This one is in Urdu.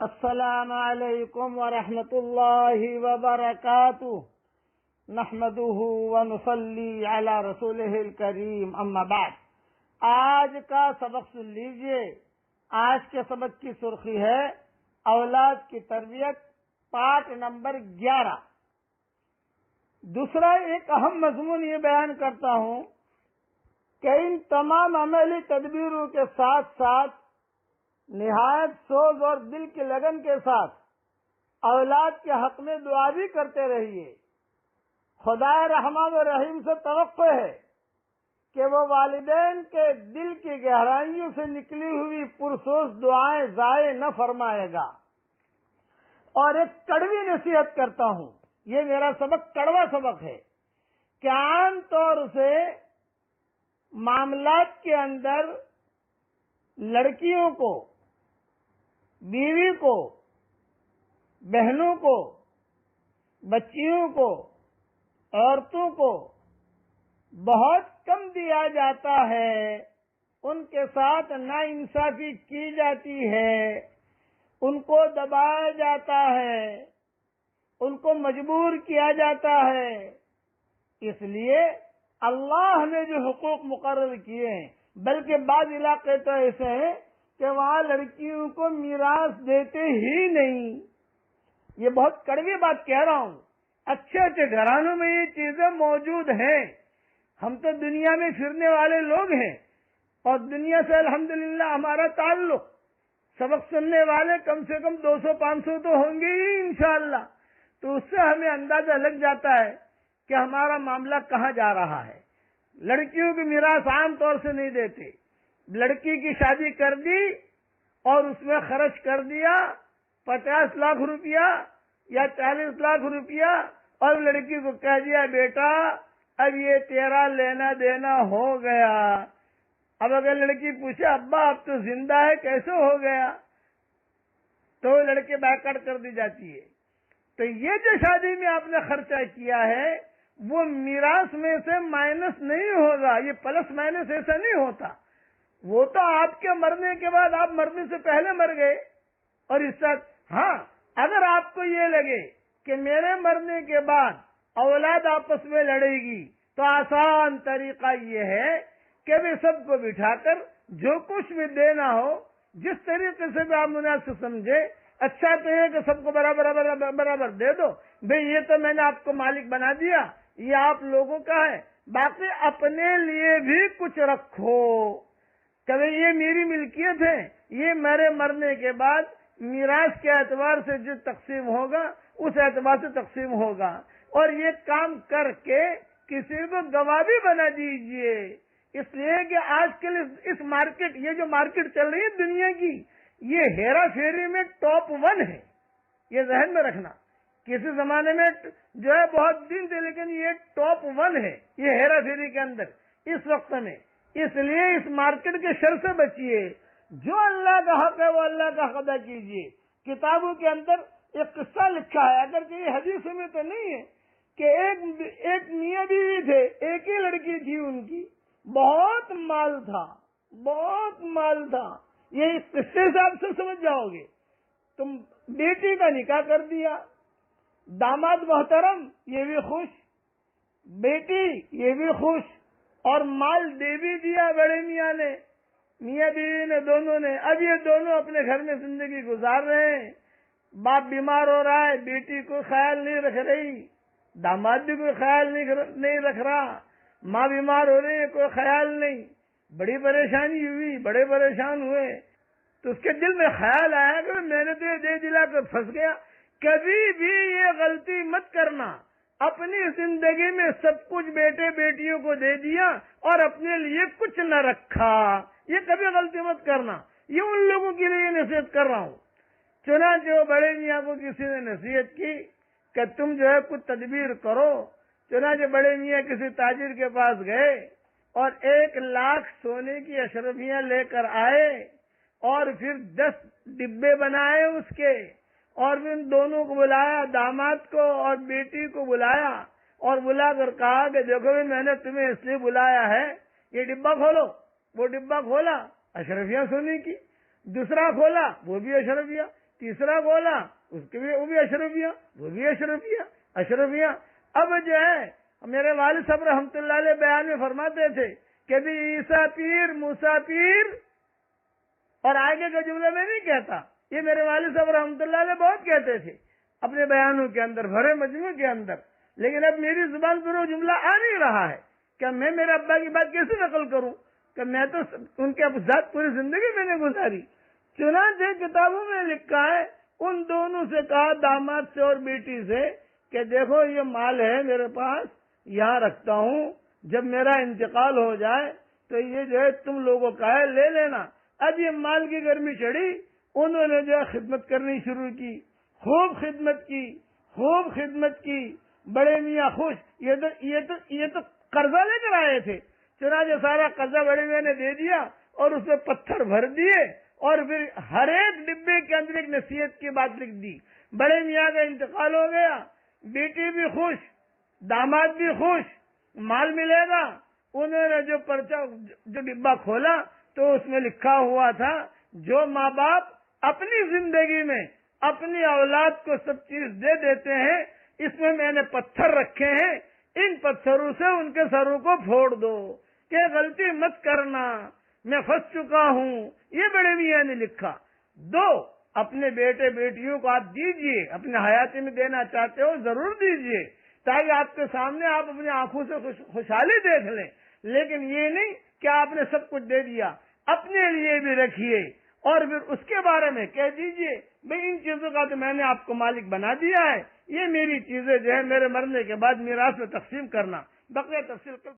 السلام علیکم ورحمۃ اللہ وبرکاتہ نحمده ونصلی علی رسولہ الکریم اما بعد۔ آج کا سبق سن لیجئے۔ آج کے سبق کی سرخی ہے اولاد کی تربیت، پارٹ نمبر 11۔ دوسرا ایک اہم مضمون یہ بیان کرتا ہوں کہ ان تمام عملی تدبیروں کے ساتھ ساتھ نہایت سوز اور دل کی لگن کے ساتھ اولاد کے حق میں دعا بھی کرتے رہیے۔ خدا رحمان و رحیم سے توقع ہے کہ وہ والدین کے دل کی گہرائیوں سے نکلی ہوئی پرسوز دعائیں ضائع نہ فرمائے گا۔ اور ایک کڑوی نصیحت کرتا ہوں، یہ میرا سبق کڑوا سبق ہے کہ عام طور سے معاملات کے اندر لڑکیوں کو، بیوی کو، بہنوں کو، بچیوں کو، عورتوں کو بہت کم دیا جاتا ہے، ان کے ساتھ ناانصافی کی جاتی ہے، ان کو دبایا جاتا ہے، ان کو مجبور کیا جاتا ہے۔ اس لیے اللہ نے جو حقوق مقرر کیے ہیں، بلکہ بعض علاقے تو ایسے ہیں کہ وہاں لڑکیوں کو میراث دیتے ہی نہیں۔ یہ بہت کڑوی بات کہہ رہا ہوں، اچھے اچھے گھرانوں میں یہ چیزیں موجود ہیں۔ ہم تو دنیا میں پھرنے والے لوگ ہیں اور دنیا سے الحمدللہ ہمارا تعلق، سبق سننے والے کم سے کم 200-500 تو ہوں گے ہی انشاءاللہ۔ تو اس سے ہمیں اندازہ لگ جاتا ہے کہ ہمارا معاملہ کہاں جا رہا ہے۔ لڑکیوں کی میراث عام طور سے نہیں دیتے۔ لڑکی کی شادی کر دی اور اس میں خرچ کر دیا 50 لاکھ روپیہ یا 40 لاکھ روپیہ، اور لڑکی کو کہہ دیا بیٹا اب یہ تیرا لینا دینا ہو گیا۔ اب اگر لڑکی پوچھے ابا اب تو زندہ ہے کیسے ہو گیا، تو لڑکے بیکٹ کر دی جاتی ہے۔ تو یہ جو شادی میں آپ نے خرچہ کیا ہے وہ میراث میں سے مائنس نہیں ہوگا، یہ پلس مائنس ایسا نہیں ہوتا۔ وہ تو آپ کے مرنے کے بعد، آپ مرنے سے پہلے مر گئے، اور اس وقت ہاں اگر آپ کو یہ لگے کہ میرے مرنے کے بعد اولاد آپس میں لڑے گی، تو آسان طریقہ یہ ہے کہ بھی سب کو بٹھا کر جو کچھ بھی دینا ہو، جس طریقے سے بھی آپ مناسب سمجھے، اچھا تو یہ کہ سب کو برابر دے دو۔ بھئی یہ تو میں نے آپ کو مالک بنا دیا، یہ آپ لوگوں کا ہے، باقی اپنے لیے بھی کچھ رکھو۔ کبھی یہ میری ملکیت ہے، یہ میرے مرنے کے بعد میراث کے اعتبار سے جو تقسیم ہوگا اس اعتبار سے تقسیم ہوگا۔ اور یہ کام کر کے کسی کو گواہ بھی بنا دیجئے، اس لیے کہ آج کل اس مارکیٹ، یہ جو مارکیٹ چل رہی ہے دنیا کی، یہ ہیرا پھیری میں ٹاپ 1 ہے۔ یہ ذہن میں رکھنا، کسی زمانے میں جو ہے بہت دن تھے، لیکن یہ ٹاپ 1 ہے یہ ہیرا پھیری کے اندر اس وقت میں۔ اس لیے اس مارکیٹ کے شر سے بچیے، جو اللہ کا حق ہے وہ اللہ کا حق ادا کیجیے۔ کتابوں کے اندر ایک قصہ لکھا ہے، اگر کہ یہ حدیث میں تو نہیں ہے، کہ ایک میاں بیوی تھے، ایک ہی لڑکی تھی ان کی، بہت مال تھا، بہت مال تھا۔ یہ اس قصے سے آپ سب سمجھ جاؤ گے۔ تم بیٹی کا نکاح کر دیا، داماد محترم یہ بھی خوش، بیٹی یہ بھی خوش، اور مال دے بھی دیا بڑے میاں نے، میاں بیوی نے، دونوں نے۔ اب یہ دونوں اپنے گھر میں زندگی گزار رہے ہیں۔ باپ بیمار ہو رہا ہے، بیٹی کوئی خیال نہیں رکھ رہی، داماد بھی کوئی خیال نہیں رکھ رہا، ماں بیمار ہو رہی ہے، کوئی خیال نہیں۔ بڑی پریشانی ہوئی، بڑے پریشان ہوئے، تو اس کے دل میں خیال آیا کہ میں نے تو یہ دے دلا کر پھنس گیا۔ کبھی بھی یہ غلطی مت کرنا، اپنی زندگی میں سب کچھ بیٹے بیٹیوں کو دے دیا اور اپنے لیے کچھ نہ رکھا، یہ کبھی غلطی مت کرنا۔ یہ ان لوگوں کے لیے نصیحت کر رہا ہوں۔ چنانچہ بڑے میاں کو کسی نے نصیحت کی کہ تم جو ہے کچھ تدبیر کرو۔ چنانچہ بڑے میاں کسی تاجر کے پاس گئے اور 1 لاکھ سونے کی اشرفیاں لے کر آئے، اور پھر 10 ڈبے بنائے اس کے، اور پھر ان دونوں کو بلایا، داماد کو اور بیٹی کو بلایا، اور بلا کر کہا کہ دیکھو میں نے تمہیں اس لیے بلایا ہے، یہ ڈبہ کھولو۔ وہ ڈبہ کھولا، اشرفیاں سونے کی، دوسرا کھولا وہ بھی اشرفیاں، تیسرا بولا اس کے بھی وہ بھی اشرفیہ، وہ بھی اشرفیہ۔ اب جو ہے میرے والد صاحب رحمۃ اللہ علیہ بیان میں فرماتے تھے کہ بھی عیسیٰ پیر، موسیٰ پیر، اور آگے کا جملہ میں نہیں کہتا، یہ میرے والد صاحب رحمۃ اللہ علیہ بہت کہتے تھے اپنے بیانوں کے اندر، بھرے مجموعے کے اندر، لیکن اب میری زبان پر وہ جملہ آ نہیں رہا ہے کہ میں میرے ابا کی بات کیسے نقل کروں، کہ میں تو ان کے ذات پوری زندگی میں نے گزاری۔ چنانچہ کتابوں میں لکھا ہے ان دونوں سے کہا، داماد سے اور بیٹی سے، کہ دیکھو یہ مال ہے میرے پاس، یہاں رکھتا ہوں، جب میرا انتقال ہو جائے تو یہ جو ہے تم لوگوں کا ہے، لے لینا۔ اب یہ مال کی گرمی چڑھی، انہوں نے جو ہے خدمت کرنی شروع کی، خوب خدمت کی، بڑے میاں خوش۔ یہ تو قرضہ لے کر آئے تھے، چنانچہ سارا قرضہ بڑے میاں نے دے دیا اور اس میں پتھر بھر دیے، اور پھر ہر ایک ڈبے کے اندر ایک نصیحت کی بات لکھ دی۔ بڑے میاں کا انتقال ہو گیا، بیٹی بھی خوش، داماد بھی خوش، مال ملے گا۔ انہوں نے جو ڈبہ کھولا تو اس میں لکھا ہوا تھا، جو ماں باپ اپنی زندگی میں اپنی اولاد کو سب چیز دے دیتے ہیں، اس میں نے پتھر رکھے ہیں، ان پتھروں سے ان کے سروں کو پھوڑ دو، کہ غلطی مت کرنا، میں پھنس چکا ہوں۔ یہ بڑے میاں نے لکھا۔ دو، اپنے بیٹے بیٹیوں کو آپ دیجئے، اپنے حیاتی میں دینا چاہتے ہو ضرور دیجئے، تاکہ آپ کے سامنے آپ اپنی آنکھوں سے خوشحالی دیکھ لیں، لیکن یہ نہیں کہ آپ نے سب کچھ دے دیا، اپنے لیے بھی رکھیے، اور پھر اس کے بارے میں کہہ دیجئے بھئی ان چیزوں کا تو میں نے آپ کو مالک بنا دیا ہے، یہ میری چیزیں جو ہے میرے مرنے کے بعد میراث میں تقسیم کرنا۔ بقیہ تفصیل